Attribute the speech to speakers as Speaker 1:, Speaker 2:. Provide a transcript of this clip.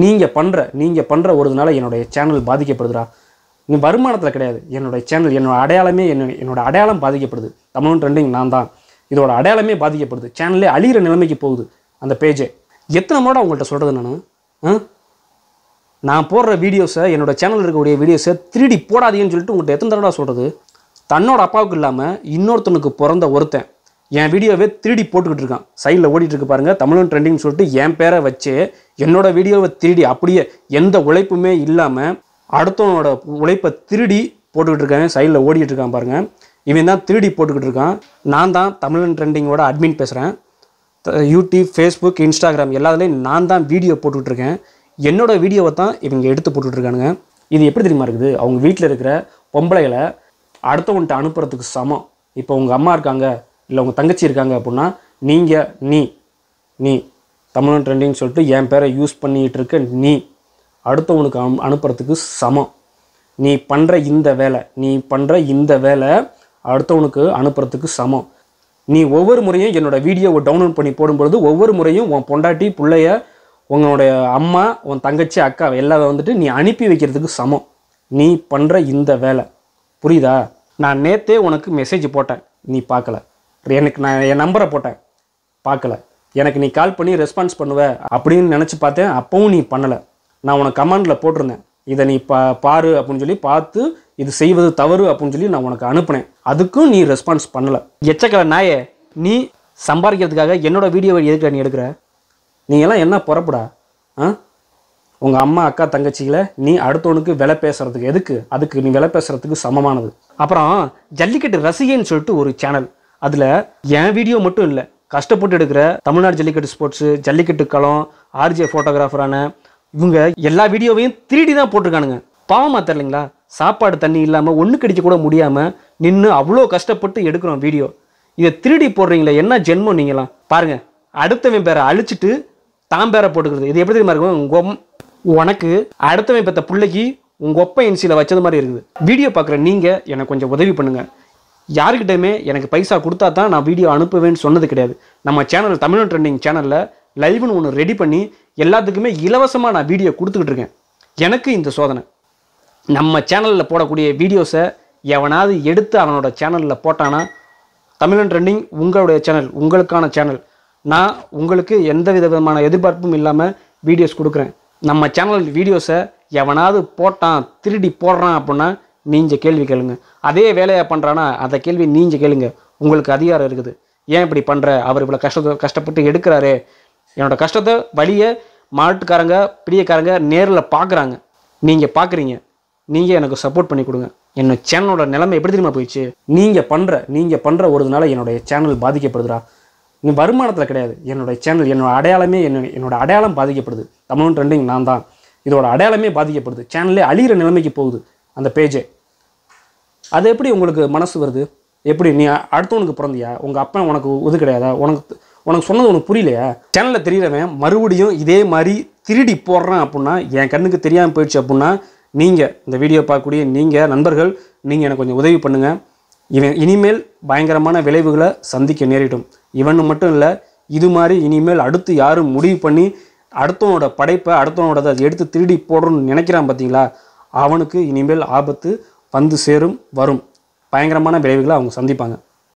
Speaker 1: நீங்கள் பண்ணுற ஒருதுனால என்னுடைய சேனல் பாதிக்கப்படுதுடா. நீ வருமானத்தில் கிடையாது, என்னோடய சேனல் என்னோட அடையாளமே என்னோட அடையாளம் பாதிக்கப்படுது. தமிழ் ட்ரெண்டிங் நான் தான், இதோட அடையாளமே பாதிக்கப்படுது. சேனலே அழிகிற நிலைமைக்கு போகுது அந்த பேஜே. எத்தனை முறை உங்கள்கிட்ட சொல்கிறது நான் போடுற வீடியோஸை, என்னோட சேனலில் இருக்கக்கூடிய வீடியோஸை திருடி போடாதீங்கன்னு சொல்லிட்டு உங்கள்கிட்ட எத்தனை தடவை சொல்கிறது? தன்னோட அப்பாவுக்கு இல்லாமல் இன்னொருத்தனுக்கு பிறந்த ஒருத்தன் என் வீடியோவே திருடி போட்டுக்கிட்டு இருக்கான். சைடில் ஓடிட்டுருக்கு பாருங்கள், தமிழ் ட்ரெண்டிங்னு சொல்லிட்டு என் பேரை வச்சு என்னோட வீடியோவை திருடி அப்படியே எந்த உழைப்புமே இல்லாமல் அடுத்தவனோட உழைப்பை திருடி போட்டுக்கிட்டு இருக்காங்க. சைடில் ஓடிட்டு இருக்கான் பாருங்கள், இவன் தான் திருடி போட்டுக்கிட்டு இருக்கான். நான் தான் தமிழ் ட்ரெண்டிங்கோட அட்மின் பேசுகிறேன். யூடியூப், ஃபேஸ்புக், இன்ஸ்டாகிராம் எல்லாத்துலேயும் நான் தான் வீடியோ போட்டுக்கிட்டு இருக்கேன். என்னோடய வீடியோவை தான் இவங்க எடுத்து போட்டுட்ருக்கானுங்க. இது எப்படி தெரியுமா இருக்குது? அவங்க வீட்டில் இருக்கிற பொம்பளைகளை அடுத்தவன்கிட்ட அனுப்புறதுக்கு சமம். இப்போ உங்கள் அம்மா இருக்காங்க, இல்லை உங்கள் தங்கச்சி இருக்காங்க அப்படின்னா நீ தமிழ் ட்ரெண்டிங்னு சொல்லிட்டு என் பேரை யூஸ் பண்ணிகிட்டு இருக்க நீ அடுத்தவனுக்கு அனுப்புறதுக்கு சமம். நீ பண்ணுற இந்த வேலை அடுத்தவனுக்கு அனுப்புறதுக்கு சமம். நீ ஒவ்வொரு முறையும் என்னோடய வீடியோவை டவுன்லோட் பண்ணி போடும்பொழுது ஒவ்வொரு முறையும் உன் பொண்டாட்டி, பிள்ளைய, உங்களுடைய அம்மா, உன் தங்கச்சி, அக்கா எல்லாம் வந்துட்டு நீ அனுப்பி வைக்கிறதுக்கு சமம். நீ பண்ணுற இந்த வேலை புரியுதா? நான் நேற்றே உனக்கு மெசேஜ் போட்டேன், நீ பார்க்கல. நான் என் நம்பரை போட்டேன், பார்க்கல. எனக்கு நீ கால் பண்ணி ரெஸ்பான்ஸ் பண்ணுவ அப்படின்னு நினச்சி பார்த்தேன், அப்பவும் நீ பண்ணலை. நான் உனக்கு கமெண்டில் போட்டிருந்தேன், இதை நீ பாரு அப்படின்னு சொல்லி பார்த்து இது செய்வது தவறு அப்படின்னு சொல்லி நான் உனக்கு அனுப்புனேன். அதுக்கும் நீ ரெஸ்பான்ஸ் பண்ணலை. எச்சக்கலை நாயே, நீ சம்பாதிக்கிறதுக்காக என்னோடய வீடியோவை எதுக்கு நீ எடுக்கிற? நீங்கள்லாம் என்ன பொறப்புடா? உங்கள் அம்மா, அக்கா, தங்கச்சிகளை நீ அடுத்தவனுக்கு விலை பேசுகிறதுக்கு எதுக்கு? அதுக்கு நீ விலை பேசுகிறதுக்கு சமமானது. அப்புறம் ஜல்லிக்கட்டு ரசிகைன்னு சொல்லிட்டு ஒரு சேனல், அதில் என் வீடியோ மட்டும் இல்லை, கஷ்டப்பட்டு எடுக்கிற தமிழ்நாடு ஜல்லிக்கட்டு ஸ்போர்ட்ஸு, ஜல்லிக்கட்டு களம், ஆர்ஜே ஃபோட்டோகிராஃபரான இவங்க எல்லா வீடியோவையும் 3D தான் போட்டிருக்கானுங்க. பாவமாக தெரியலைங்களா? சாப்பாடு தண்ணி இல்லாமல் ஒன்று கடிக்க கூட முடியாமல் நின்று அவ்வளோ கஷ்டப்பட்டு எடுக்கிறோம் வீடியோ. இதை 3D போடுறீங்களே, என்ன ஜென்மம் நீங்களாம்? பாருங்கள், அடுத்தவன் பேரை அழிச்சிட்டு தான் பேரை போட்டுக்கிறது. இது எப்படி தெரியுமா இருக்கும்? உனக்கு அடுத்தவன் பெற்ற பிள்ளைக்கு உங்கள் ஒப்ப என்சியில் வச்சது மாதிரி இருக்குது. வீடியோ பார்க்குற நீங்கள் எனக்கு கொஞ்சம் உதவி பண்ணுங்கள். யாருக்கிட்டையுமே எனக்கு பைசா கொடுத்தா தான் நான் வீடியோ அனுப்புவேன்னு சொன்னது கிடையாது. நம்ம சேனல் தமிழ் ட்ரெண்டிங் சேனலில் லைவ்னு ஒன்று ரெடி பண்ணி எல்லாத்துக்குமே இலவசமாக நான் வீடியோ கொடுத்துக்கிட்டு இருக்கேன். எனக்கு இந்த சோதனை, நம்ம சேனலில் போடக்கூடிய வீடியோஸை எவனாவது எடுத்து அவனோட சேனலில் போட்டானா, தமிழ் ட்ரெண்டிங் உங்களுடைய சேனல், உங்களுக்கான சேனல், நான் உங்களுக்கு எந்த விதமான எதிர்பார்ப்பும் இல்லாமல் வீடியோஸ் கொடுக்குறேன். நம்ம சேனல் வீடியோஸை எவனாவது போட்டான், திருடி போடுறான் அப்படின்னா நீங்கள் கேள்வி கேளுங்க. அதே வேலையை பண்ணுறானா அந்த கேள்வி நீங்கள் கேளுங்க. உங்களுக்கு அதிகாரம் இருக்குது. ஏன் இப்படி பண்ணுற? அவர் இவ்வளோ கஷ்டப்பட்டு எடுக்கிறாரு. என்னோடய கஷ்டத்தை, வழியை மாட்டுக்காரங்க, பிரியக்காரங்க நேரில் பார்க்குறாங்க. நீங்கள் பார்க்குறீங்க, நீங்கள் எனக்கு சப்போர்ட் பண்ணி கொடுங்க. என்னோட சேனலோட நிலைமை எப்படி தெரியுமா போயிடுச்சு? நீங்கள் பண்ணுற ஒருதுனால என்னுடைய சேனல் பாதிக்கப்படுதுடா. நீ வருமானத்தில் கிடையாது, என்னோடய சேனல் என்னோட அடையாளமே என்னோட அடையாளம் பாதிக்கப்படுது. தமிழ் ட்ரெண்டிங் நான் தான், இதோட அடையாளமே பாதிக்கப்படுது. சேனலே அழிகிற நிலைமைக்கு போகுது அந்த பேஜே. அது எப்படி உங்களுக்கு மனசு வருது? எப்படி நீ அடுத்தவனுக்கு பிறந்தியா? உங்கள் அப்பா உனக்கு உது கிடையாதா? உனக்கு சொன்னது உனக்கு புரியலையா? சேனலில் தெரிகிறவன் மறுபடியும் இதே மாதிரி திருடி போடுறான் அப்படின்னா, என் கண்ணுக்கு தெரியாமல் போயிடுச்சு அப்படின்னா, நீங்கள் இந்த வீடியோ பார்க்கக்கூடிய நீங்கள் நண்பர்கள், நீங்கள் எனக்கு கொஞ்சம் உதவி பண்ணுங்கள். இவன் இனிமேல் பயங்கரமான விளைவுகளை சந்திக்க நேரிடும். இவனு மட்டும் இல்லை, இது மாதிரி இனிமேல் அடுத்து யாரும் முடிவு பண்ணி அடுத்தவனோட படைப்பை அடுத்தவனோட அதை எடுத்து திருடி போடுறோன்னு நினைக்கிறான் பார்த்தீங்களா, அவனுக்கு இனிமேல் ஆபத்து வந்து சேரும், வரும். பயங்கரமான விளைவுகளை அவங்க சந்திப்பாங்க.